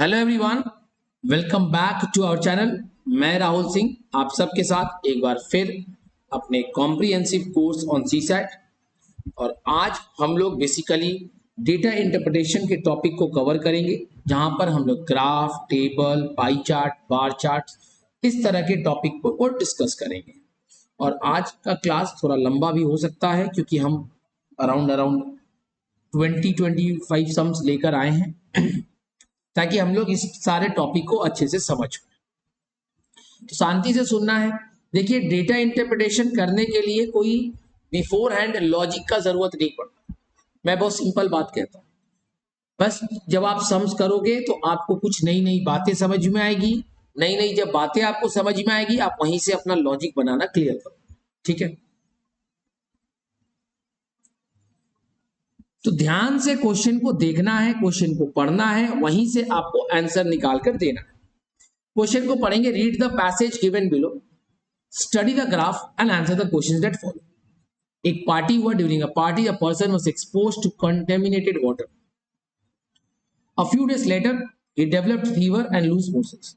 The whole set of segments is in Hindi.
Hello everyone, welcome back to our channel. मैं राहुल सिंह आप सबके साथ एक बार फिर अपने कॉम्प्रिहेंसिव कोर्स ऑन सीसैट। और आज हम लोग बेसिकली डेटा इंटरप्रिटेशन के टॉपिक को कवर करेंगे, जहां पर हम लोग graph, table, pie chart, bar chart इस तरह के टॉपिक को और डिस्कस करेंगे। और आज का क्लास थोड़ा लंबा भी हो सकता है क्योंकि हम अराउंड अराउंड 20-25 सम्स लेकर आए हैं ताकि हम लोग इस सारे टॉपिक को अच्छे से समझ पाए। तो शांति से सुनना है। देखिए, डेटा इंटरप्रिटेशन करने के लिए कोई बिफोर हैंड लॉजिक का जरूरत नहीं पड़ता। मैं बहुत सिंपल बात कहता हूँ, बस जब आप सम्स करोगे तो आपको कुछ नई नई बातें समझ में आएगी। नई नई जब बातें आपको समझ में आएगी, आप वहीं से अपना लॉजिक बनाना क्लियर करो। ठीक है, तो ध्यान से क्वेश्चन को देखना है, क्वेश्चन को पढ़ना है, वहीं से आपको आंसर निकाल कर देना है। क्वेश्चन को पढ़ेंगे, read the passage given below, study the graph and answer the questions that follow. एक पार्टी हुआ, during a party a person was exposed to contaminated water. A few days later he developed fever and loose motions.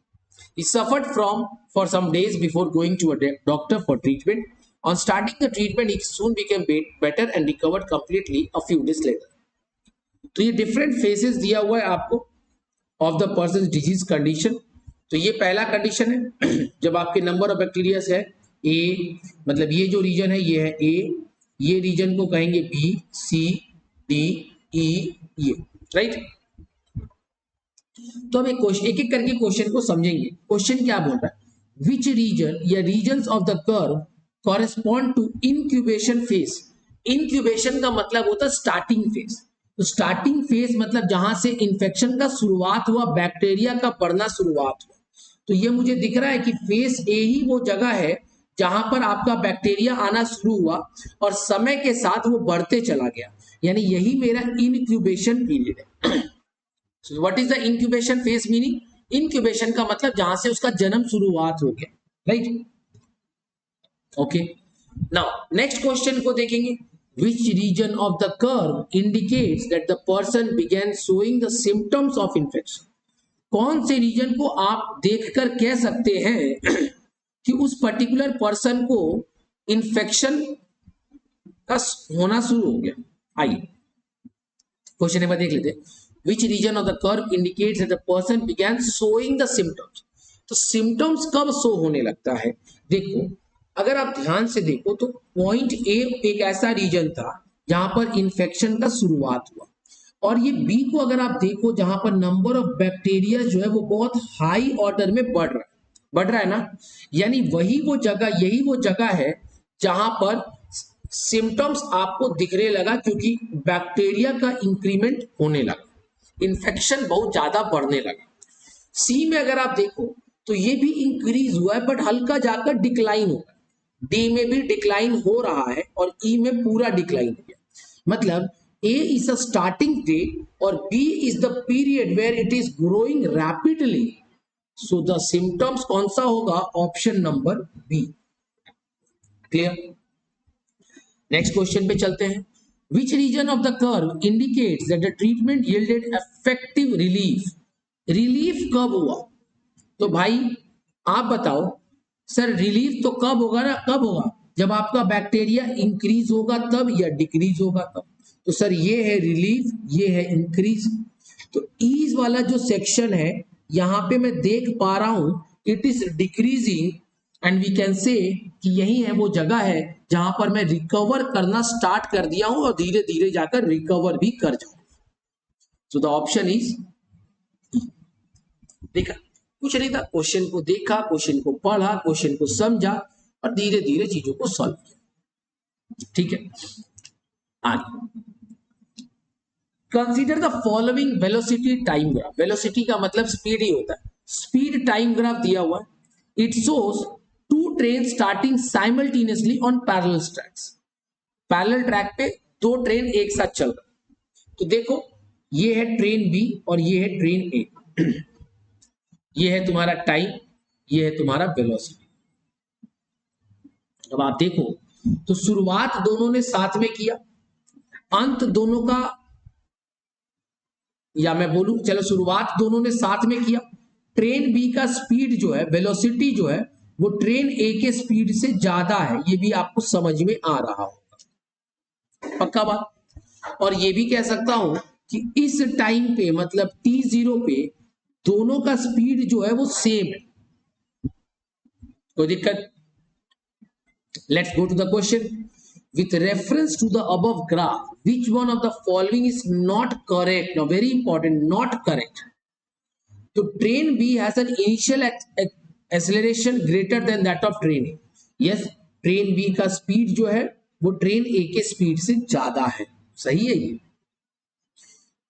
He suffered from for some days before going to a doctor for treatment. On starting the treatment he soon became better and recovered completely a few days later. तो ये डिफरेंट फेसेस दिया हुआ है आपको of the person disease condition. तो ये पहला कंडीशन है जब आपके नंबर ऑफ बैक्टीरिया है ए, मतलब ये जो रीजन है ये है ए, ये रीजन को कहेंगे बी, सी, डी, ई, ये, राइट। तो अब एक एक करके क्वेश्चन को समझेंगे। क्वेश्चन क्या बोल रहा है, विच रीजन या regions of the curve correspond to incubation phase. Incubation का मतलब होता है स्टार्टिंग फेज। तो स्टार्टिंग फेज मतलब जहां से इंफेक्शन का शुरुआत हुआ, बैक्टीरिया का बढ़ना शुरुआत हुआ। तो ये मुझे दिख रहा है कि फेज ए ही वो जगह है जहां पर आपका बैक्टीरिया आना शुरू हुआ और समय के साथ वो बढ़ते चला गया, यानी यही मेरा इनक्यूबेशन पीरियड है। So what is the incubation phase meaning? Incubation का मतलब जहां से उसका जन्म शुरुआत हो गया, right. Okay, now next question को देखेंगे, which region of the curve indicates that the person began showing the symptoms of infection। कौन से रीजन को आप देखकर कह सकते हैं कि उस पर्टिकुलर पर्सन को इंफेक्शन का होना शुरू हो गया। आइए क्वेश्चन नंबर देख लेते हैं, which region of the curve indicates that the person began showing the symptoms। तो सिम्टम्स कब शो होने लगता है? देखो, अगर आप ध्यान से देखो तो पॉइंट ए एक ऐसा रीजन था जहां पर इंफेक्शन का शुरुआत हुआ, और ये बी को अगर आप देखो जहां पर नंबर ऑफ बैक्टीरिया जो है वो बहुत हाई ऑर्डर में बढ़ रहा है ना, यानी वही वो जगह, यही वो जगह है जहां पर सिम्टम्स आपको दिखने लगा, क्योंकि बैक्टीरिया का इंक्रीमेंट होने लगा, इन्फेक्शन बहुत ज्यादा बढ़ने लगा। सी में अगर आप देखो तो ये भी इंक्रीज हुआ है बट हल्का जाकर डिक्लाइन हो रहा है, डी में भी डिक्लाइन हो रहा है और ई में पूरा डिक्लाइन हो गया। मतलब A is a starting date और B is the period where it is growing rapidly. So the symptoms कौन सा होगा? Option number B. Clear? Next question पे चलते हैं, which region of the curve indicates that the treatment yielded effective relief। Relief कब हुआ? तो भाई आप बताओ सर, रिलीफ तो कब होगा ना, कब होगा? जब आपका बैक्टीरिया इंक्रीज होगा तब, या डिक्रीज होगा तब। तो सर ये है रिलीफ, ये है इंक्रीज। तो ईज वाला जो सेक्शन है यहां पे मैं देख पा रहा हूं it is decreasing, and we can say कि यही है वो जगह है जहां पर मैं रिकवर करना स्टार्ट कर दिया हूं और धीरे धीरे जाकर रिकवर भी कर जाऊं। सो द ऑप्शन इज, देखा कुछ नहीं था, क्वेश्चन को देखा, क्वेश्चन को पढ़ा, क्वेश्चन को समझा और धीरे धीरे चीजों को सॉल्व किया। ठीक है, आगे consider the following velocity time graph. Velocity का मतलब स्पीड ही होता है। स्पीड टाइम ग्राफ दिया हुआ है, it shows two train starting simultaneously on parallel tracks. Parallel track पे दो ट्रेन एक साथ चल रहा। तो देखो, ये है ट्रेन बी और ये है ट्रेन ए। ये है तुम्हारा टाइम, ये है तुम्हारा वेलोसिटी। अब आप देखो तो शुरुआत दोनों ने साथ में किया, अंत दोनों का या मैं बोलूं, चलो शुरुआत दोनों ने साथ में किया। ट्रेन बी का स्पीड जो है, वेलोसिटी जो है, वो ट्रेन ए के स्पीड से ज्यादा है, ये भी आपको समझ में आ रहा होगा, पक्का बात। और ये भी कह सकता हूं कि इस टाइम पे मतलब t0 पे दोनों का स्पीड जो है वो सेम है, कोई दिक्कत। Let's go to the question. With reference to the above graph, which one of the following is not correct? Now, very important, not correct. So, train B has an initial acceleration greater than that of train A. Yes, train B का speed जो है वो train A के speed से ज्यादा है, सही है ये।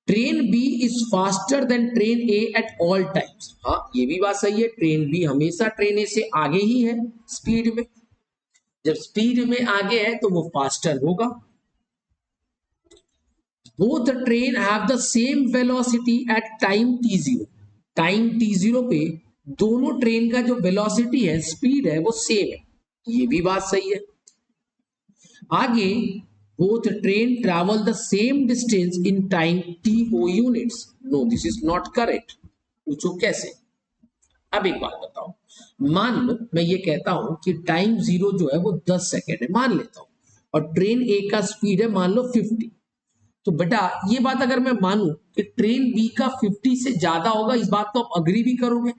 Train B is faster than train A at all times, हाँ ये भी बात सही है, ट्रेन बी हमेशा ट्रेन ए से आगे ही है स्पीड में, जब स्पीड में आगे है तो वो फास्टर होगा। Both train have the same velocity at time t0, time t0 पे दोनों ट्रेन का जो वेलोसिटी है, स्पीड है, वो सेम है, ये भी बात सही है। आगे both train travel the same distance in time to units. No, this is not correct. पूछो कैसे। अब एक बात बताओ, मान लो मैं ये कहता हूं कि टाइम 0 जो है वो 10 सेकेंड है, मान लेता हूं, और ट्रेन ए का स्पीड है मान लो 50। तो बेटा ये बात अगर मैं मानूं कि ट्रेन बी का 50 से ज्यादा होगा, इस बात को आप अग्री भी करोगे,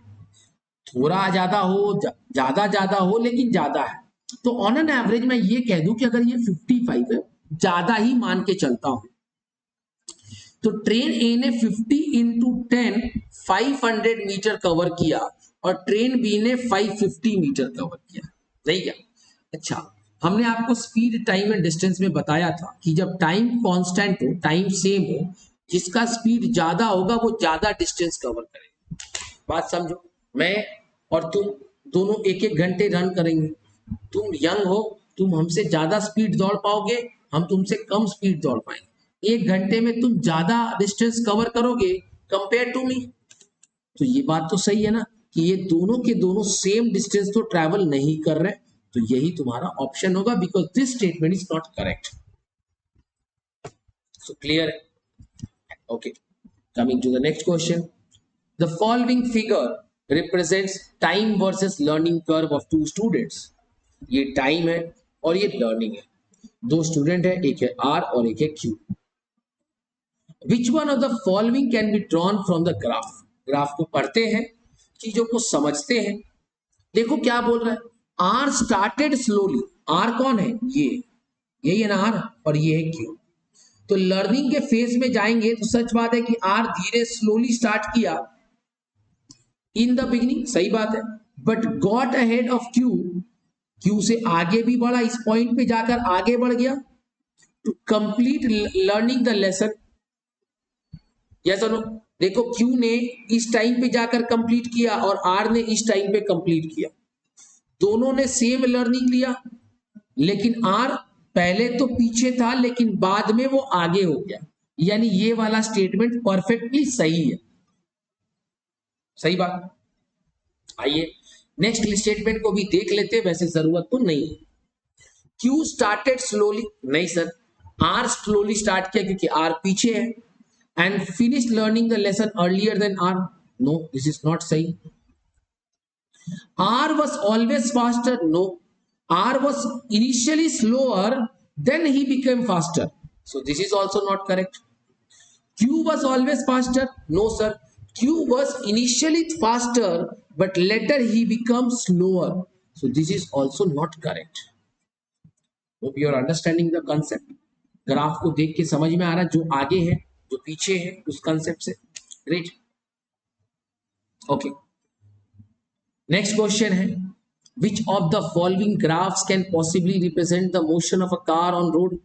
थोड़ा ज्यादा हो ज्यादा हो लेकिन ज्यादा है, तो ऑन एन एवरेज मैं ये कह दूं कि अगर ये 55 है, ज्यादा ही मान के चलता हूं, तो ट्रेन ए ने 50 इंटू 10 500 मीटर कवर किया और ट्रेन बी ने 550 मीटर कवर किया, सही क्या। अच्छा, हमने आपको स्पीड टाइम एंड डिस्टेंस में बताया था कि जब टाइम कांस्टेंट हो, टाइम सेम हो, जिसका स्पीड ज्यादा होगा वो ज्यादा डिस्टेंस कवर करेगा। बात समझो, मैं और तुम दोनों एक एक घंटे रन करेंगे, तुम यंग हो, तुम हमसे ज्यादा स्पीड दौड़ पाओगे, हम तुमसे कम स्पीड दौड़ पाएंगे, एक घंटे में तुम ज्यादा डिस्टेंस कवर करोगे कंपेयर टू मी। तो ये बात तो सही है ना कि ये दोनों के दोनों सेम डिस्टेंस तो ट्रैवल नहीं कर रहे, तो यही तुम्हारा ऑप्शन होगा, because this statement is not correct. So clear है, okay. Coming to the next question, the following figure represents time versus learning curve of two students. ये टाइम है और ये लर्निंग है, दो स्टूडेंट है, एक है आर और एक है Q. Which one of the following can be drawn from the graph. Graph को पढ़ते हैं, चीजों को समझते हैं। देखो क्या बोल रहा है, आर स्टार्टेड स्लोली, आर कौन है, ये यही है ना आर, और ये है क्यू। तो लर्निंग के फेज में जाएंगे तो सच बात है कि आर धीरे स्लोली स्टार्ट किया इन द बिगिनिंग, सही बात है, but got ahead of Q, Q से आगे भी बढ़ा, इस पॉइंट पे जाकर आगे बढ़ गया to complete learning the lesson. Yes और नो, देखो क्यू ने इस टाइम पे जाकर कंप्लीट किया और आर ने इस टाइम पे कंप्लीट किया, दोनों ने सेम लर्निंग लिया, लेकिन आर पहले तो पीछे था लेकिन बाद में वो आगे हो गया, यानी ये वाला स्टेटमेंट परफेक्टली सही है, सही बात। आइए नेक्स्ट स्टेटमेंट को भी देख लेते, वैसे जरूरत तो नहीं है। क्यू स्टार्टेड स्लोली, नहीं सर, आर स्लोली स्टार्ट किया क्योंकि आर पीछे है, and finish learning the lesson earlier than R, no this is not सही। R was always faster, no, R was initially slower then he became faster, so this is also not correct. Q was always faster, no sir, Q was initially faster but later he becomes slower, so this is also not correct. Hope you are understanding the concept. Graph को देख के समझ में आ रहा जो आगे है जो पीछे है उस कंसेप्ट से, ग्रेट, ओके। नेक्स्ट क्वेश्चन है, which of the following graphs can possibly represent the motion of a car on road।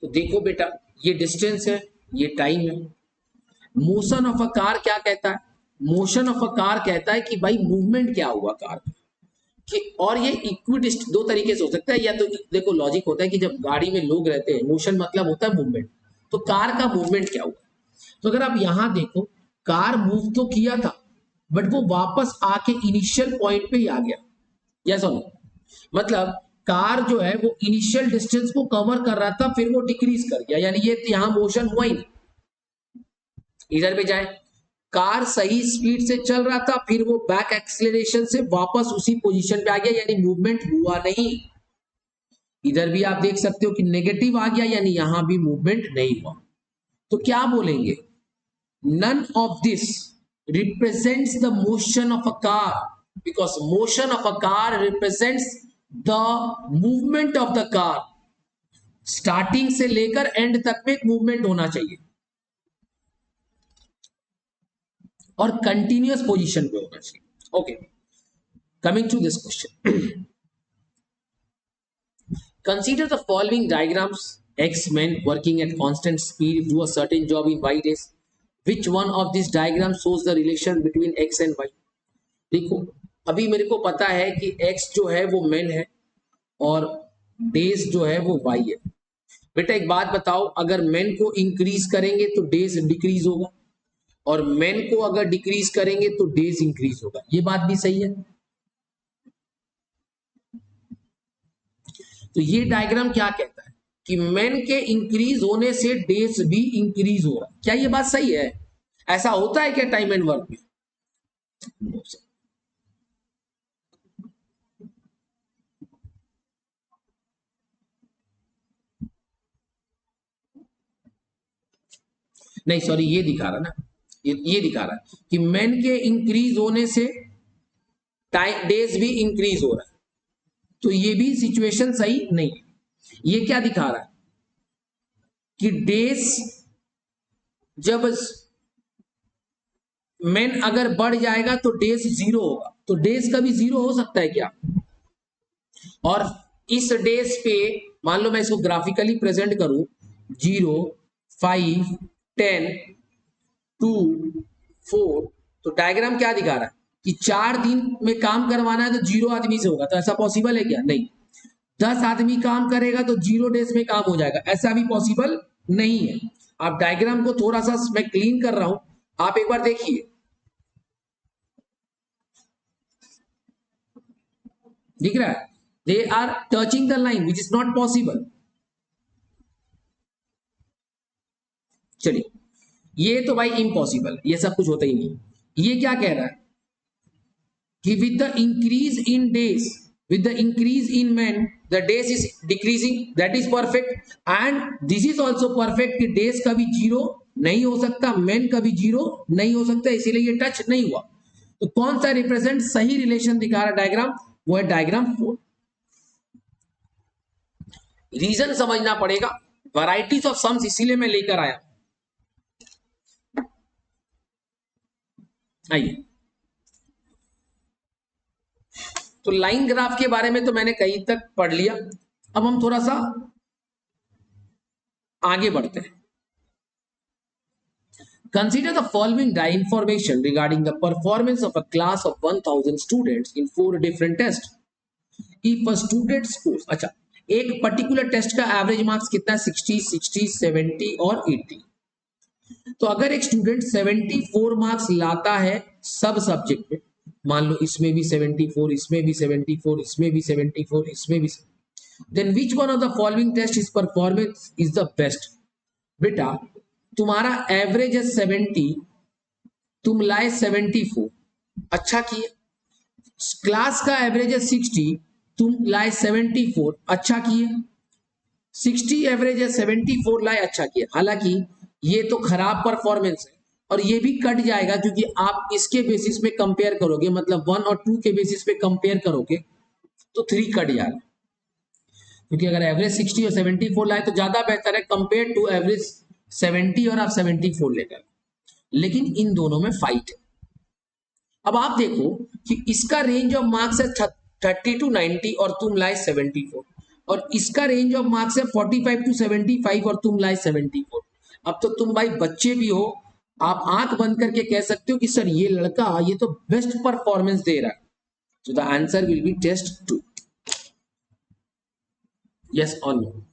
तो देखो बेटा, ये डिस्टेंस है, ये टाइम है। मोशन ऑफ अ कार क्या कहता है, मोशन ऑफ अ कार कहता है कि भाई मूवमेंट क्या हुआ कार कि, और ये इक्विडिस्ट दो तरीके से हो सकता है, या तो देखो लॉजिक होता है कि जब गाड़ी में लोग रहते हैं, मोशन मतलब होता है मूवमेंट, तो कार का मूवमेंट क्या हुआ। तो अगर आप यहां देखो, कार मूव तो किया था बट वो वापस आके इनिशियल पॉइंट पे ही आ गया, यस और नो, मतलब कार जो है वो इनिशियल डिस्टेंस को कवर कर रहा था, फिर वो डिक्रीज कर गया, यानी ये यहाँ मोशन हुआ ही नहीं, इधर पे जाए, कार सही स्पीड से चल रहा था, फिर वो बैक एक्सेलरेशन से वापस उसी पोजीशन पे आ गया, यानी मूवमेंट हुआ नहीं। इधर भी आप देख सकते हो कि नेगेटिव आ गया, यानी यहां भी मूवमेंट नहीं हुआ। तो क्या बोलेंगे, none of this represents the motion of a car, because motion of a car represents the movement of the car। Starting से लेकर एंड तक में एक मूवमेंट होना चाहिए और कंटिन्यूअस पोजीशन पे होना चाहिए। Okay, coming to this question, consider the following diagrams: x men working at constant speed do a certain job in y days। which one of these diagrams shows the relation between x and y। देखो, अभी मेरे को पता है कि x जो है वो men है और डेज जो है वो y है। बेटा एक बात बताओ, अगर men को इंक्रीज करेंगे तो डेज डिक्रीज होगा, और men को अगर डिक्रीज करेंगे तो डेज इंक्रीज होगा। ये बात भी सही है। तो ये डायग्राम क्या कहता है कि मेन के इंक्रीज होने से डेज भी इंक्रीज हो रहा है। क्या ये बात सही है? ऐसा होता है क्या टाइम एंड वर्क में? नहीं सॉरी, ये दिखा रहा ना, ये दिखा रहा है कि मेन के इंक्रीज होने से टाइम डेज भी इंक्रीज हो रहा है। तो ये भी सिचुएशन सही नहीं है। ये क्या दिखा रहा है कि डेज जब मेन अगर बढ़ जाएगा तो डेज जीरो होगा। तो डेज कभी जीरो हो सकता है क्या? और इस डेज पे मान लो मैं इसको ग्राफिकली प्रेजेंट करूं, 0, 5, 10, 2, 4, तो डायग्राम क्या दिखा रहा है कि 4 दिन में काम करवाना है तो 0 आदमी से होगा। तो ऐसा पॉसिबल है क्या? नहीं। 10 आदमी काम करेगा तो 0 डेज में काम हो जाएगा, ऐसा भी पॉसिबल नहीं है। आप डायग्राम को थोड़ा सा मैं क्लीन कर रहा हूं, आप एक बार देखिए, दिख रहा है? They are touching the line which is not possible. चलिए, ये तो भाई इम्पॉसिबल, ये सब कुछ होता ही नहीं। ये क्या कह रहा है कि with the increase in days, with the increase in men the days is decreasing, that is perfect, and this is also perfect कि days कभी जीरो नहीं हो सकता, men कभी जीरो नहीं हो सकता, इसीलिए ये टच नहीं हुआ। तो कौन सा रिप्रेजेंट सही रिलेशन दिखा रहा डायग्राम? वो है डायग्राम 4। रीजन समझना पड़ेगा, वैरायटीज ऑफ सम्स इसीलिए मैं लेकर आया। आइए, तो लाइन ग्राफ के बारे में तो मैंने कहीं तक पढ़ लिया। अब हम थोड़ा सा आगे बढ़ते हैं। Consider the following information regarding the performance of a class of 1000 students in 4 different tests। If a student scores, अच्छा, एक पर्टिकुलर टेस्ट का एवरेज मार्क्स कितना है? 60, 60, 70 और 80। तो अगर एक स्टूडेंट 74 मार्क्स लाता है सब सब्जेक्ट में, मान लो इसमें भी 74, इसमें भी 74, इसमें भी 74, इसमें भी, then which one of the following test is performance is the best? बेटा तुम्हारा एवरेज है 70, तुम लाए 74, अच्छा किया। क्लास का एवरेज है 60, तुम लाए 74, अच्छा किए। 60 एवरेज है, 74 लाए, अच्छा किया। हालांकि ये तो खराब परफॉर्मेंस है और ये भी कट जाएगा क्योंकि आप इसके बेसिस पे कंपेयर करोगे, मतलब 1 और 2 के बेसिस पे कंपेयर करोगे तो 3 कट जाएगा। क्योंकि अगर एवरेज 60 और 74 लाए तो ज्यादा बेहतर है कंपेयर टू एवरेज 70 और आप 74 लेकर। लेकिन इन दोनों में फाइट है। अब आप देखो कि इसका रेंज ऑफ मार्क्स है 30 टू 90 और तुम लाए 74, और इसका रेंज ऑफ मार्क्स है 45 टू 75 और तुम लाए 74। अब तो तुम भाई बच्चे भी हो, आप आंख बंद करके कह सकते हो कि सर ये लड़का ये तो बेस्ट परफॉर्मेंस दे रहा है। तो the answer will be test 2। Yes और नो?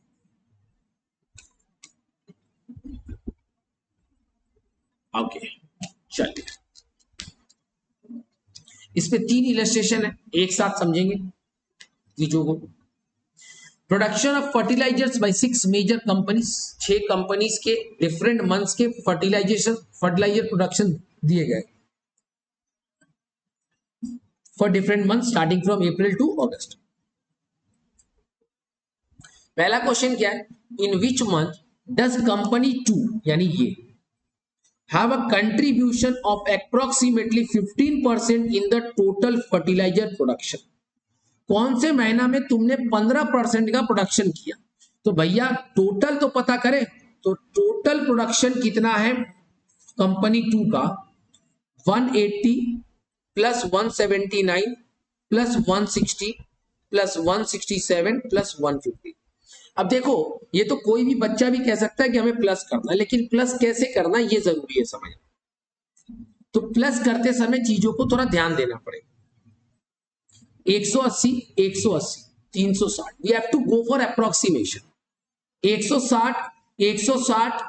ओके, चलिए, इस पे 3 इलस्ट्रेशन है, एक साथ समझेंगे चीजों को। Production of fertilisers by 6 major companies, 6 companies के डिफरेंट मंथ्स के फर्टिलाइजर प्रोडक्शन दिए गए for different month starting from April to August. पहला क्वेश्चन क्या है, in which month does company 2 यानी ये have a contribution of approximately 15% in the total fertilizer production। कौन से महीना में तुमने 15% का प्रोडक्शन किया? तो भैया टोटल तो पता करें, तो टोटल प्रोडक्शन कितना है कंपनी 2 का, 180 प्लस 179 प्लस 160 प्लस 167 प्लस 150। अब देखो ये तो कोई भी बच्चा भी कह सकता है कि हमें प्लस करना है, लेकिन प्लस कैसे करना ये जरूरी है समझना। तो प्लस करते समय चीजों को थोड़ा ध्यान देना पड़ेगा। 180 180 360, we have to go for approximation. 160 160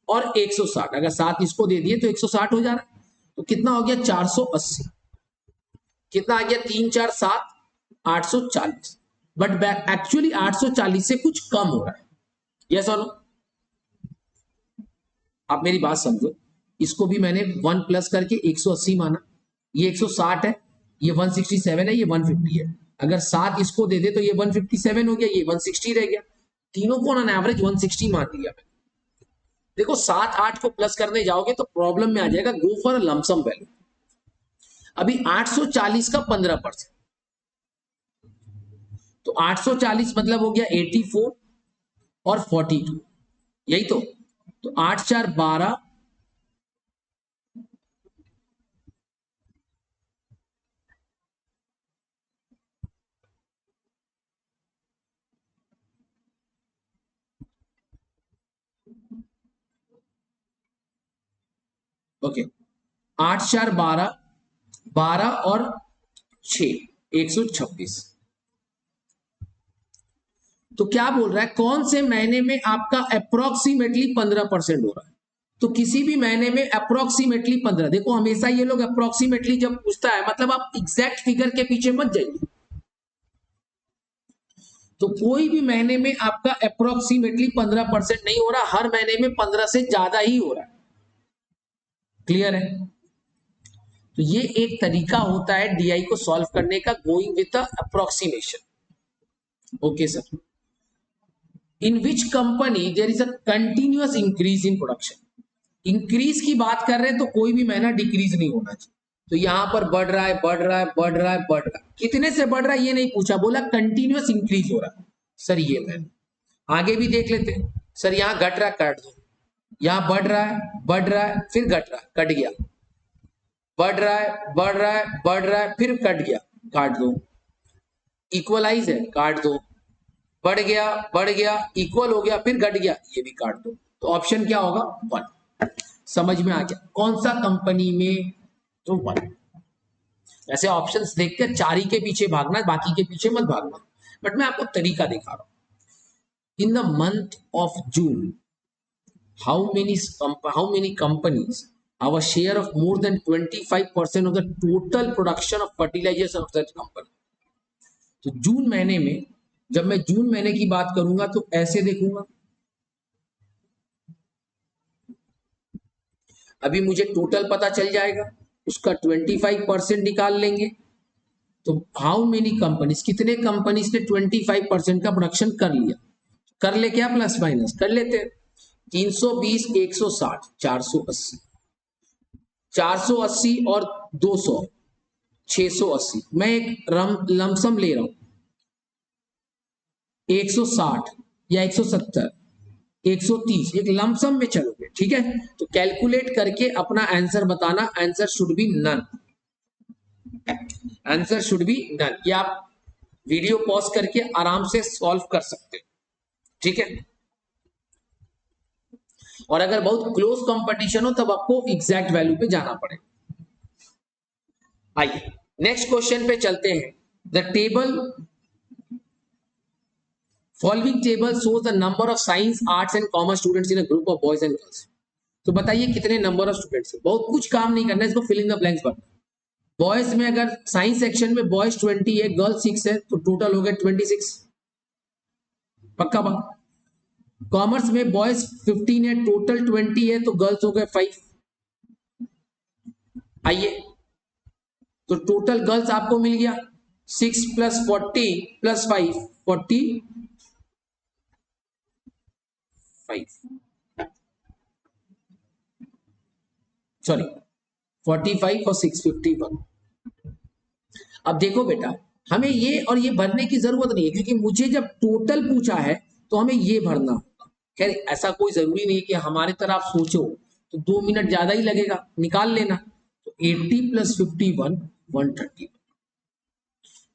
और 160, अगर 7 इसको दे दिए तो 160 हो जा रहा है, तो कितना हो गया 480, कितना आ गया 3 4 7 840, बट एक्चुअली 840 से कुछ कम हो रहा है। यस और नो? आप मेरी बात समझो, इसको भी मैंने 1 प्लस करके 180 माना, ये 160 है, ये 167 है, ये 150 है। अगर 7 इसको दे दे तो ये 157 हो गया, ये 160 रह गया, तीनों को ऑन एवरेज 160 मान लिया मैंने। देखो 7 8 को प्लस करने जाओगे तो प्रॉब्लम में आ जाएगा, गो फॉर लमसम वैल्यू। अभी 840 का 15%, तो 840 मतलब हो गया 84 और 42, यही तो 8 4 12 ओके 8 4 12 12 और 6 126। तो क्या बोल रहा है, कौन से महीने में आपका अप्रोक्सीमेटली 15% हो रहा है? तो किसी भी महीने में अप्रोक्सीमेटली 15, देखो हमेशा ये लोग अप्रोक्सीमेटली जब पूछता है मतलब आप एग्जैक्ट फिगर के पीछे मत जाइए। तो कोई भी महीने में आपका अप्रोक्सीमेटली 15% नहीं हो रहा, हर महीने में 15 से ज्यादा ही हो रहा है। क्लियर है? तो ये एक तरीका होता है डीआई को सॉल्व करने का, going with the approximation. Okay sir. In which company there is a continuous increase in production. Increase की बात कर रहे हैं तो कोई भी महीना डिक्रीज नहीं होना चाहिए। तो यहां पर बढ़ रहा है बढ़ रहा है बढ़ रहा है बढ़ रहा है, कितने से बढ़ रहा है ये नहीं पूछा, बोला कंटिन्यूअस इंक्रीज हो रहा है। सर ये महीना आगे भी देख लेते हैं। सर यहाँ घट रहा है, काट दो। यहाँ बढ़ रहा है बढ़ रहा है फिर घट रहा है, कट गया। बढ़ रहा है बढ़ रहा है बढ़ रहा है फिर कट गया, काट दो। इक्वलाइज है, काट दो। बढ़ गया इक्वल हो गया फिर घट गया, ये भी काट दो। तो ऑप्शन क्या होगा? 1। समझ में आ गया कौन सा कंपनी में? तो 1। ऐसे ऑप्शंस देख के 4 ही के पीछे भागना, बाकी के पीछे मत भागना, बट मैं आपको तरीका दिखा रहा हूं। In the month of June how many companies have a share of more than 25% of the total production of fertilizers of that company। तो जून महीने में, जब मैं जून महीने की बात करूंगा तो ऐसे देखूंगा। अभी मुझे टोटल पता चल जाएगा, उसका 25% निकाल लेंगे। तो हाउ मेनी कंपनीज, कितने कंपनीज ने 25% का प्रोडक्शन कर लिया? कर ले क्या, प्लस माइनस कर लेते हैं। 320 160 480, 480 और 200 680। मैं एक लमसम ले रहा हूं, 160 या 170 130, एक लमसम में चलोगे, ठीक है? तो कैलकुलेट करके अपना आंसर बताना। Answer should be none, answer should be none. ये आप वीडियो पॉज करके आराम से सॉल्व कर सकते हो, ठीक है? और अगर बहुत क्लोज कंपटीशन हो तब आपको एग्जैक्ट वैल्यू पे जाना पड़ेगा। आइए नेक्स्ट क्वेश्चन पे चलते हैं। The table following table shows the number of science arts and commerce students in a group of boys and girls. तो बताइए कितने नंबर ऑफ स्टूडेंट्स है? बहुत कुछ काम नहीं करना है, इसको फिल इन द ब्लैंक्स भरना। बॉयज में अगर साइंस सेक्शन में बॉयज 20 है, गर्ल्स 6 है, तो टोटल हो गया 26। पक्का बात। कॉमर्स में बॉयज 15 है, टोटल 20 है, तो गर्ल्स हो गए 5। आइए, तो टोटल गर्ल्स आपको मिल गया 6 + 40 + 5 45, सॉरी 45 और 6 51। अब देखो बेटा, हमें ये और ये भरने की जरूरत नहीं है, क्योंकि मुझे जब टोटल पूछा है तो हमें ये भरना होगा। खैर ऐसा कोई जरूरी नहीं है कि हमारे तरह आप सोचो तो 2 मिनट ज्यादा ही लगेगा, निकाल लेना। तो 80 + 51 130।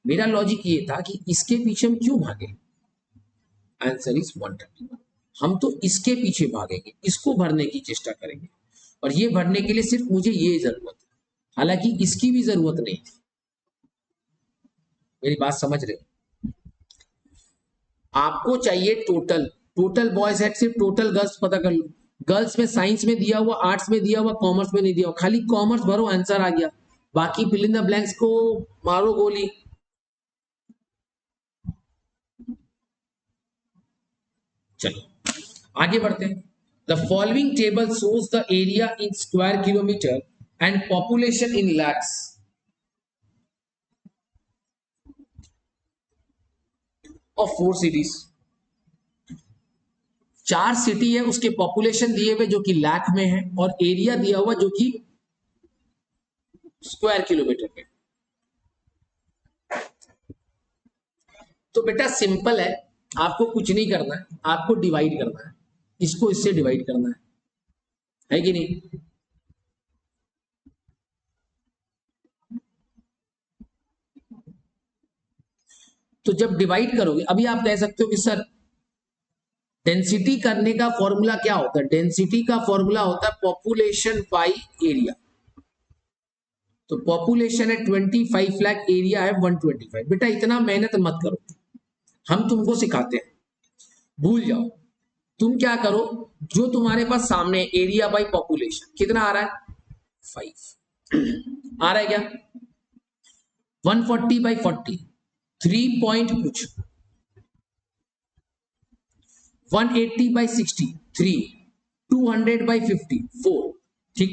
मेरा लॉजिक ये था कि इसके पीछे हम क्यों भागे, आंसर इज 131। हम तो इसके पीछे भागेंगे, इसको भरने की चेष्टा करेंगे, और ये भरने के लिए सिर्फ मुझे ये जरूरत है, हालांकि इसकी भी जरूरत नहीं। मेरी बात समझ रहे हो? आपको चाहिए टोटल, टोटल बॉयज है, सिर्फ टोटल गर्ल्स पता कर लो। गर्ल्स में साइंस में दिया हुआ, आर्ट्स में दिया हुआ, कॉमर्स में नहीं दिया हुआ, खाली कॉमर्स भरो, आंसर आ गया। बाकी फिल इन द ब्लैंक्स को मारो गोली। चलो आगे बढ़ते हैं। The following table shows the area in square kilometre and population in lakhs of 4 cities। 4 city है, उसके पॉपुलेशन दिए हुए जो कि लाख में है, और एरिया दिया हुआ जो कि स्क्वायर किलोमीटर में। तो बेटा सिंपल है, आपको कुछ नहीं करना है, आपको डिवाइड करना है, इसको इससे डिवाइड करना है कि नहीं? तो जब डिवाइड करोगे, अभी आप कह सकते हो कि सर डेंसिटी करने का फॉर्मूला क्या होता है? डेंसिटी का फॉर्मूला होता है पॉपुलेशन बाई एरिया। तो पॉपुलेशन है 25 लाख, एरिया है 125। बेटा इतना मेहनत मत करो, हम तुमको सिखाते हैं, भूल जाओ। तुम क्या करो, जो तुम्हारे पास सामने एरिया बाई पॉपुलेशन कितना आ रहा है? 5 आ रहा है क्या? 140/40 3 पॉइंट कुछ, 180/60 3, 200/50 4। ठीक।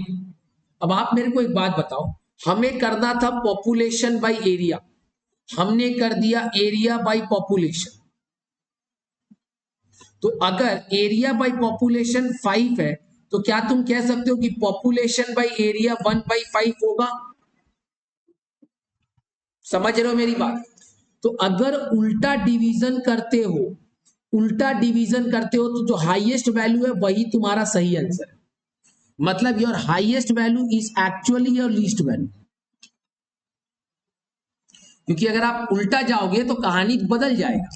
अब आप मेरे को एक बात बताओ, हमें करना था पॉपुलेशन बाई एरिया, हमने कर दिया एरिया बाई पॉपुलेशन। तो अगर एरिया बाई पॉपुलेशन 5 है, तो क्या तुम कह सकते हो कि पॉपुलेशन बाई एरिया 1/5 होगा? समझ रहे हो मेरी बात? तो अगर उल्टा डिवीजन करते हो, उल्टा डिवीजन करते हो, तो जो हाईएस्ट वैल्यू है वही तुम्हारा सही आंसर है। मतलब your highest value is actually your least value. क्योंकि अगर आप उल्टा जाओगे तो कहानी बदल जाएगा,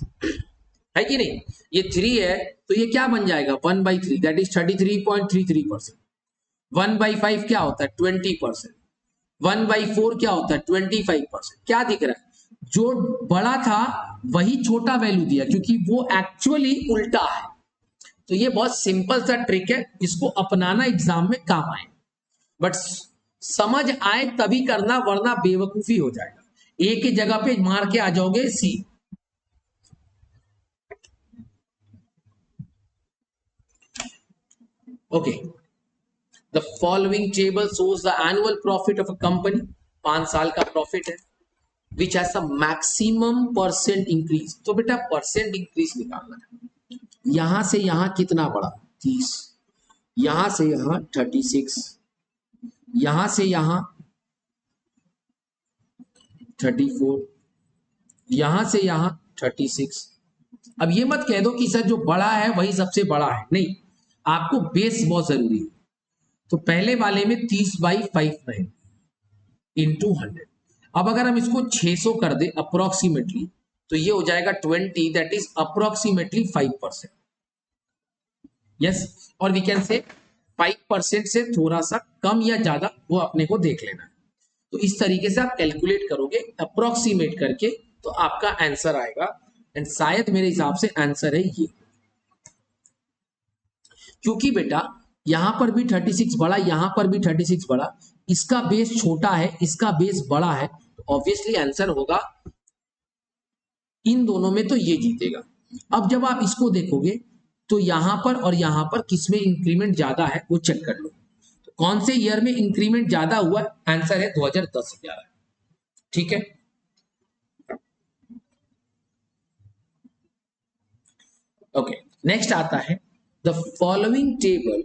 है कि नहीं? ये 3 है तो ये क्या बन जाएगा? 1/3, दैट इज 33.33%। 1/5 क्या होता है? 20%। 1/4 क्या होता है? 25%। क्या दिख रहा है? जो बड़ा था वही छोटा वैल्यू दिया, क्योंकि वो एक्चुअली उल्टा है। तो ये बहुत सिंपल सा ट्रिक है, इसको अपनाना एग्जाम में काम आए, बट समझ आए तभी करना, वरना बेवकूफी हो जाएगा। ए की जगह पे मार के आ जाओगे C. Okay, the following table shows the annual profit of a company, 5 साल का प्रॉफिट है, which has a maximum percent increase. तो बेटा परसेंट इंक्रीज निकालना है। यहां से यहां कितना बढ़ा? 30, यहां से यहां 36, यहां से यहां 34, यहां से यहां 36। अब ये मत कह दो कि सर जो बड़ा है वही सबसे बड़ा है, नहीं, आपको बेस बहुत जरूरी है। तो पहले वाले में 30/5 रहे इंटू 100। अब अगर हम इसको 600 कर दे अप्रोक्सीमेटली, तो ये हो जाएगा 20, दैट इज अप्रोक्सीमेटली 5%। यस, और वी कैन से 5% से थोड़ा सा कम या ज्यादा वो अपने को देख लेना। तो इस तरीके से आप कैलकुलेट करोगे अप्रोक्सीमेट करके, तो आपका आंसर आएगा। एंड शायद मेरे हिसाब से आंसर है ये, क्योंकि बेटा यहां पर भी 36 बड़ा, यहां पर भी 36 बड़ा, इसका बेस छोटा है, इसका बेस बड़ा है, तो ऑब्वियसली आंसर होगा इन दोनों में तो ये जीतेगा। अब जब आप इसको देखोगे तो यहां पर और यहां पर किसमें इंक्रीमेंट ज्यादा है वो चेक कर लो। तो कौन से ईयर में इंक्रीमेंट ज्यादा हुआ? आंसर है 2010-11। ठीक है, ओके। नेक्स्ट आता है the following table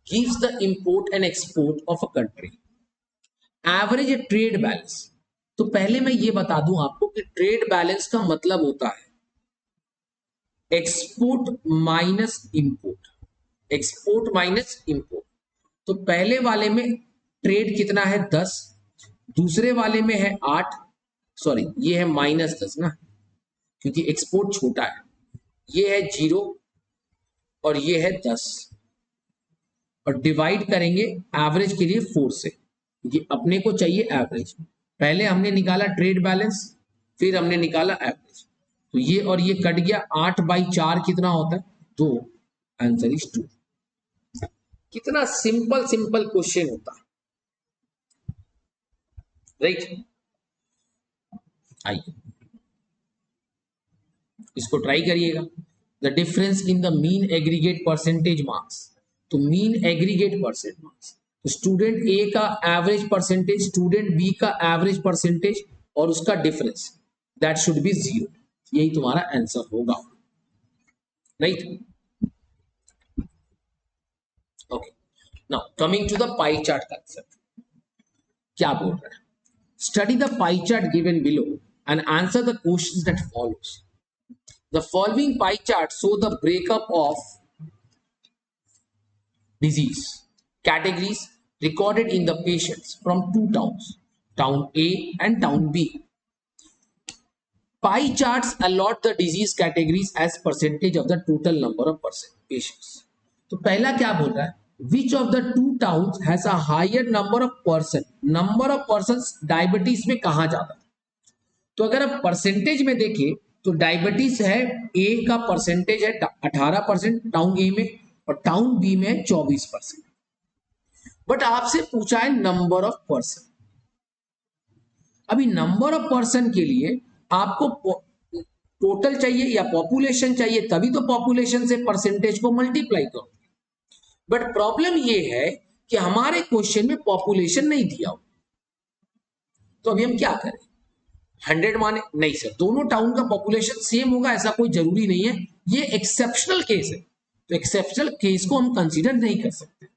gives the import and export of a country. Average trade balance. तो पहले मैं ये बता दूं आपको कि ट्रेड बैलेंस का मतलब होता है export minus import, export minus import. तो पहले वाले में ट्रेड कितना है 10, दूसरे वाले में है 8, सॉरी ये है -10 ना, क्योंकि एक्सपोर्ट छोटा है। ये है 0 और ये है 10, और डिवाइड करेंगे एवरेज के लिए 4 से। ये अपने को चाहिए एवरेज। पहले हमने निकाला ट्रेड बैलेंस, फिर हमने निकाला एवरेज। तो ये और ये कट गया, 8/4 कितना होता है? 2। Answer is 2। कितना सिंपल सिंपल क्वेश्चन होता है, राइट? आइए इसको ट्राई करिएगा। The difference in the mean aggregate percentage marks. तो मीन एग्रीगेट परसेंट मार्क्स, तो स्टूडेंट ए का एवरेज परसेंटेज, स्टूडेंट बी का एवरेज परसेंटेज और उसका डिफरेंस, दैट शुड बी 0। यही तुम्हारा आंसर होगा, right? Okay, now coming to the pie chart concept. क्या बोल रहा है? Study the pie chart given below and answer the questions that follows. The following pie chart show the breakup of disease categories recorded in the patients from two towns, town A and town B. Pie charts allot the disease categories as percentage of the total number of patients. तो पहला क्या बोल रहा है? Which of the two towns has a higher number of person? Number of persons diabetes में कहाँ ज्यादा? तो अगर आप परसेंटेज में देखें तो डायबिटीज है ए का परसेंटेज है 18% टाउन ए में, और टाउन बी में 24%। बट आपसे पूछा है नंबर ऑफ पर्सन। अभी नंबर ऑफ पर्सन के लिए आपको टोटल चाहिए या पॉपुलेशन चाहिए, तभी तो पॉपुलेशन से परसेंटेज को मल्टीप्लाई करो। बट प्रॉब्लम ये है कि हमारे क्वेश्चन में पॉपुलेशन नहीं दिया हो, तो अभी हम क्या करें? 100 माने? नहीं सर, दोनों टाउन का पॉपुलेशन सेम होगा ऐसा कोई जरूरी नहीं है, ये एक्सेप्शनल केस है। तो एक्सेप्शनल केस को हम कंसीडर नहीं कर सकते,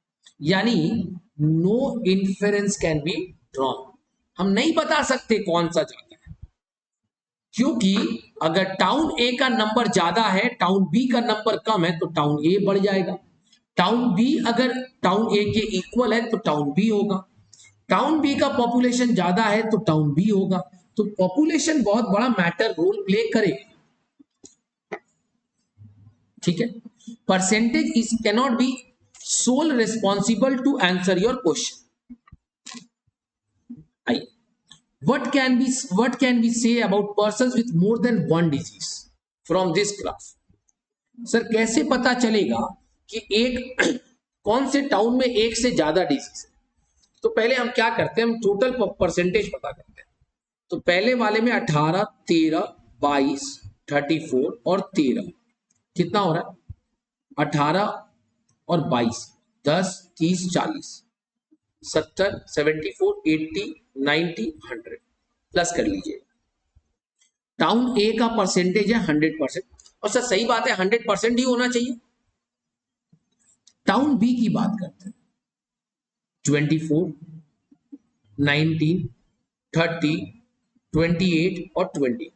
यानी no inference can be drawn. हम नहीं बता सकते कौन सा ज्यादा है, क्योंकि अगर टाउन ए का नंबर ज्यादा है, टाउन बी का नंबर कम है, तो टाउन ए बढ़ जाएगा। टाउन बी अगर टाउन ए के इक्वल है तो टाउन बी होगा। टाउन बी का पॉपुलेशन ज्यादा है तो टाउन बी होगा। तो पॉपुलेशन बहुत बड़ा मैटर रोल प्ले करेगी, ठीक है? Percentage is cannot be sole responsible to answer your question. आइए, what can we say about persons with more than one disease from this graph? Sir कैसे पता चलेगा कि एक कौन से टाउन में एक से ज्यादा डिजीज है? तो पहले हम क्या करते हैं, हम टोटल परसेंटेज पता करते हैं। तो पहले वाले में 18, 13, 22, 34 और 13 कितना हो रहा है? 18 और 22, 10, 30, 40, 70, 74, 80, 90, 100 प्लस कर लीजिए। टाउन ए का परसेंटेज है 100%, और सर सही बात है 100% ही होना चाहिए। टाउन बी की बात करते हैं, 24, 19, 30, 28 और 20,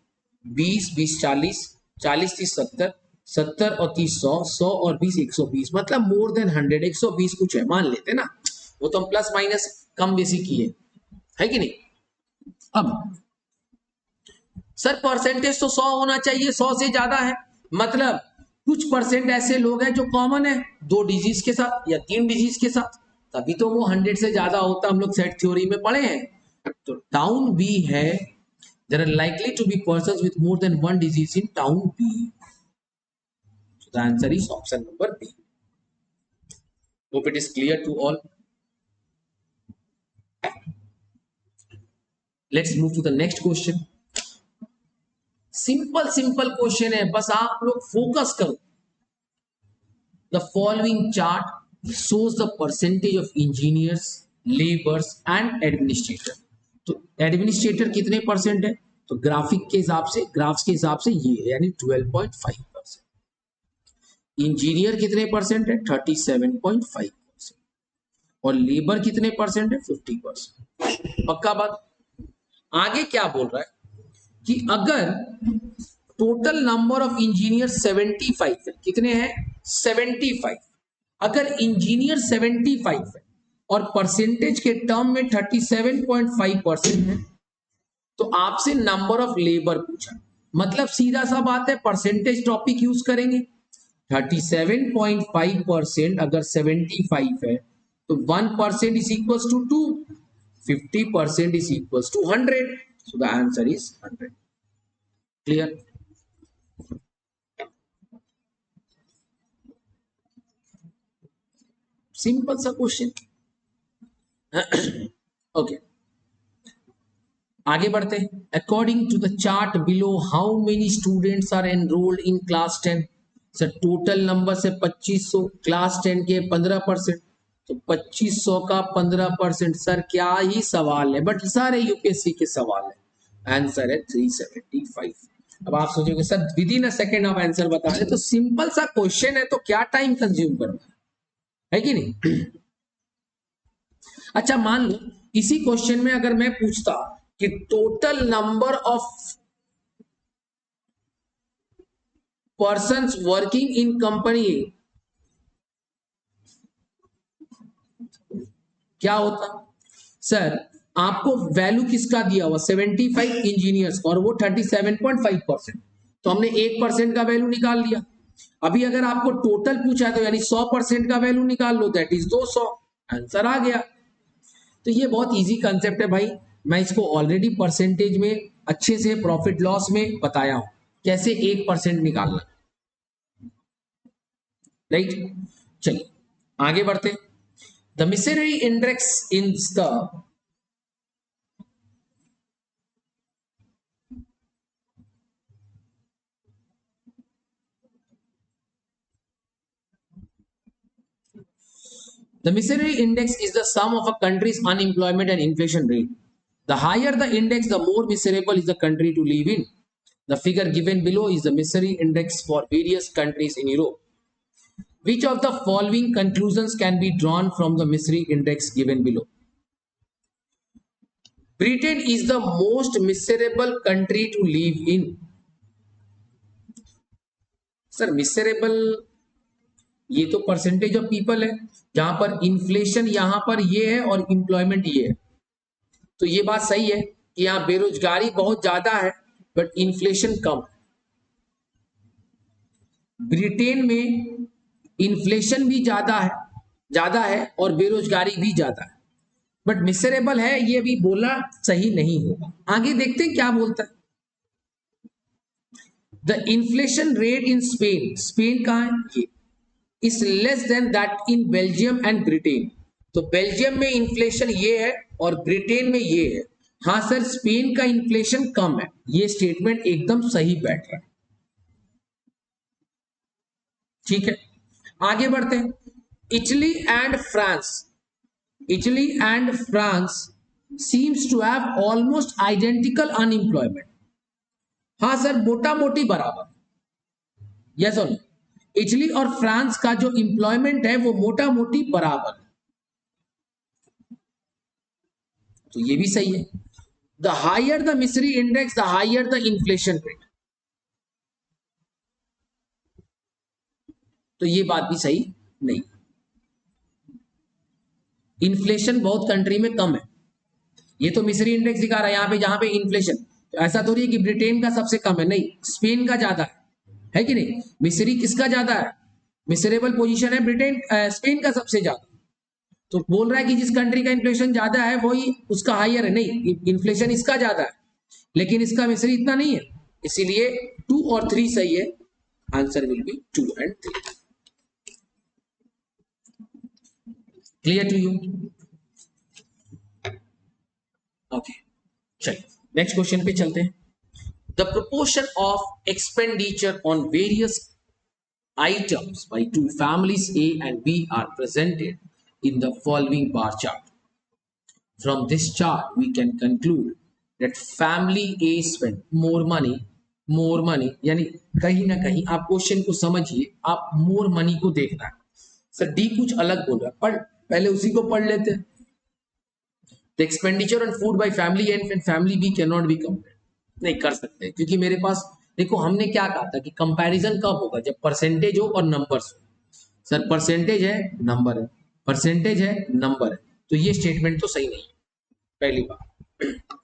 20, 20, 40, 40, 30, 70, 70 और 30, 100, 100 और 20, 120, मतलब मोर देन 100, 120 कुछ है मान लेते ना, वो तो हम प्लस माइनस कम बेसी किए, है कि नहीं? अब सर परसेंटेज तो 100 होना चाहिए, 100 से ज्यादा है, मतलब कुछ परसेंट ऐसे लोग हैं जो कॉमन है 2 डिजीज के साथ या 3 डिजीज के साथ, तभी तो वो 100 से ज्यादा होता, हम लोग सेट थ्योरी में पढ़े हैं। तो टाउन बी है, there are likely to be persons with more than one disease in town B, so the answer is option number B. Hope it is clear to all. Let's move to the next question. Simple simple question है, बस आप लोग फोकस करो। The following chart shows the percentage of engineers, laborers and administrator। तो एडमिनिस्ट्रेटर कितने परसेंट है, तो ग्राफिक के हिसाब से, ग्राफ्स के हिसाब से ये है, यानी 12.5%। इंजीनियर कितने परसेंट है, 37.5%। और लेबर कितने परसेंट है, 50%। पक्का बात। आगे क्या बोल रहा है कि अगर टोटल नंबर ऑफ इंजीनियर 75 है, कितने हैं, 75। अगर इंजीनियर 75 है और परसेंटेज के टर्म में 37.5% है, तो आपसे नंबर ऑफ लेबर पूछा। मतलब सीधा सा बात है, परसेंटेज टॉपिक यूज करेंगे। 37.5% अगर 75 है, तो 1% is equal to 2, 50% is equal to 100। So the answer is 100। Clear. Simple सा क्वेश्चन। ओके, आगे बढ़ते हैं। According to the chart below, how many students are enrolled in class 10। Sir total number से 2500, क्लास 10 के 15%, तो 2500 का 15%। सर क्या ही सवाल है, बट सारे यूपीएससी के सवाल है। आंसर है 375। अब आप सोचोगे sir with in a second आप आंसर बता रहे, तो सिंपल सा क्वेश्चन है, तो क्या टाइम कंज्यूम करना है कि नहीं। अच्छा मान लो इसी क्वेश्चन में अगर मैं पूछता कि total number of persons working in company, क्या होता। सर आपको वैल्यू किसका दिया हुआ, 75 इंजीनियर्स और वो 37.5%, तो हमने 1% का वैल्यू निकाल लिया। अभी अगर आपको टोटल पूछा है, तो यानी 100% का वैल्यू निकाल लो, दैट इज 200। आंसर आ गया। तो ये बहुत इजी कंसेप्ट है भाई, मैं इसको ऑलरेडी परसेंटेज में अच्छे से प्रॉफिट लॉस में बताया हूं, कैसे 1% निकालना। राइट, चलिए आगे बढ़ते। The misery index in the The misery index is the sum of a country's unemployment and inflation rate. The higher the index, the more miserable is the country to live in. The figure given below is the misery index for various countries in Europe. Which of the following conclusions can be drawn from the misery index given below? Britain is the most miserable country to live in. Sir, miserable ये तो परसेंटेज ऑफ पीपल है, जहां पर इन्फ्लेशन यहां पर ये है और इंप्लॉयमेंट ये है। तो ये बात सही है कि यहाँ बेरोजगारी बहुत ज्यादा है बट इन्फ्लेशन कम। ब्रिटेन में इन्फ्लेशन भी ज्यादा है और बेरोजगारी भी ज्यादा है, बट मिसरेबल है ये भी बोलना सही नहीं होगा। आगे देखते हैं क्या बोलता है। The inflation rate in Spain, Spain कहाँ है ये, is less than that in Belgium and Britain. तो बेल्जियम में इन्फ्लेशन ये है और ब्रिटेन में ये है। हाँ सर, स्पेन का इन्फ्लेशन कम है, ये स्टेटमेंट एकदम सही बैठ रहा है। ठीक है, आगे बढ़ते हैं। Italy and France, Italy and France seems to have almost identical unemployment. हाँ सर, मोटा मोटी बराबर। यस और नो, इटली और फ्रांस का जो इंप्लॉयमेंट है वो मोटा मोटी बराबर है, तो ये भी सही है। The higher the misery index, the higher the inflation rate, तो ये बात भी सही नहीं। इन्फ्लेशन बहुत कंट्री में कम है, ये तो मिसरी इंडेक्स दिखा रहा है यहाँ पे, जहां पे इन्फ्लेशन, तो ऐसा थोड़ी है कि ब्रिटेन का सबसे कम है, नहीं, स्पेन का ज्यादा है कि नहीं। मिसरी किसका ज्यादा है, मिसरेबल पोजीशन है ब्रिटेन, स्पेन का सबसे ज्यादा। तो बोल रहा है कि जिस कंट्री का इन्फ्लेशन ज्यादा है वही उसका हायर है, नहीं, इन्फ्लेशन इसका ज्यादा है लेकिन इसका मिसरी इतना नहीं है, इसीलिए 2 और 3 सही है। Answer will be 2 and 3। Clear to you? Okay, चलिए नेक्स्ट क्वेश्चन पे चलते हैं। the proportion of expenditure on various items by two families A and B are presented in the following bar chart. From this chart, we can conclude that family A spent more money यानी कहीं ना कहीं आप क्वेश्चन को समझिए, आप मोर मनी को देखना है। सर डी कुछ अलग बोल रहा है, पर पहले उसी को पढ़ लेते हैं। The expenditure on food by family A and family B cannot be compared. नहीं कर सकते, क्योंकि मेरे पास देखो हमने क्या कहा था कि कंपैरिजन कब होगा, जब परसेंटेज हो और नंबर्स हो। सर परसेंटेज है नंबर है, परसेंटेज है नंबर है, तो ये स्टेटमेंट तो सही नहीं है, पहली बात।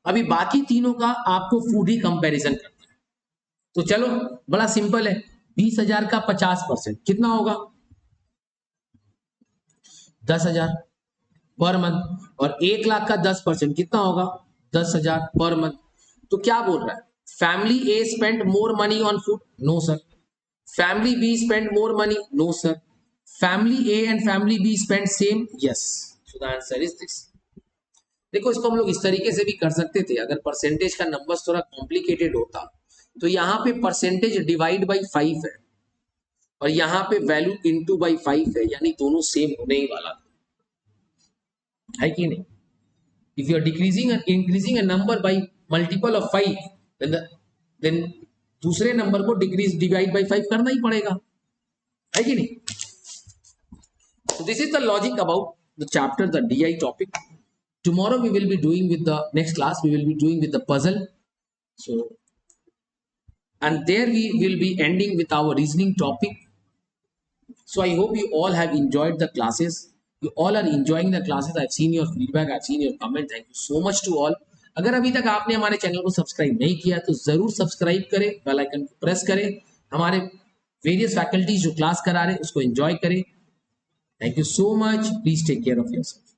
अभी बाकी तीनों का आपको फूड ही कंपैरिजन करना है, तो चलो बड़ा सिंपल है। 20,000 का 50% कितना होगा? 10,000 पर मंथ, और 1 लाख का 10% कितना होगा? 10,000 पर मंथ। तो क्या बोल रहा है? Family A spend more money on food? No sir. Family B spend more money? No sir. Family A and family B spend same? Yes. So the answer is this. देखो इसको हम लोग इस तरीके से भी कर सकते थे, अगर परसेंटेज का नंबर थोड़ा कॉम्प्लिकेटेड होता तो यहाँ पे परसेंटेज डिवाइड बाई 5 है और यहाँ पे वैल्यू इनटू बाई 5 है, यानी दोनों सेम होने ही वाला है कि नहीं? If you are increasing a number by multiple of 5, then दूसरे नंबर को divide by 5 करना ही पड़ेगा, है कि नहीं? So this is the logic about the chapter, the DI topic. Tomorrow we will be doing with the next class, we will be doing with the puzzle. So, and there we will be ending with our reasoning topic. So I hope you all have enjoyed the classes. You all are enjoying the classes. I've seen your feedback, I've seen your comment. Thank you so much to all. अगर अभी तक आपने हमारे चैनल को सब्सक्राइब नहीं किया तो जरूर सब्सक्राइब करें, बेल आइकन को प्रेस करें, हमारे वेरियस फैकल्टीज जो क्लास करा रहे हैं उसको एंजॉय करें। Thank you so much. Please take care of yourself.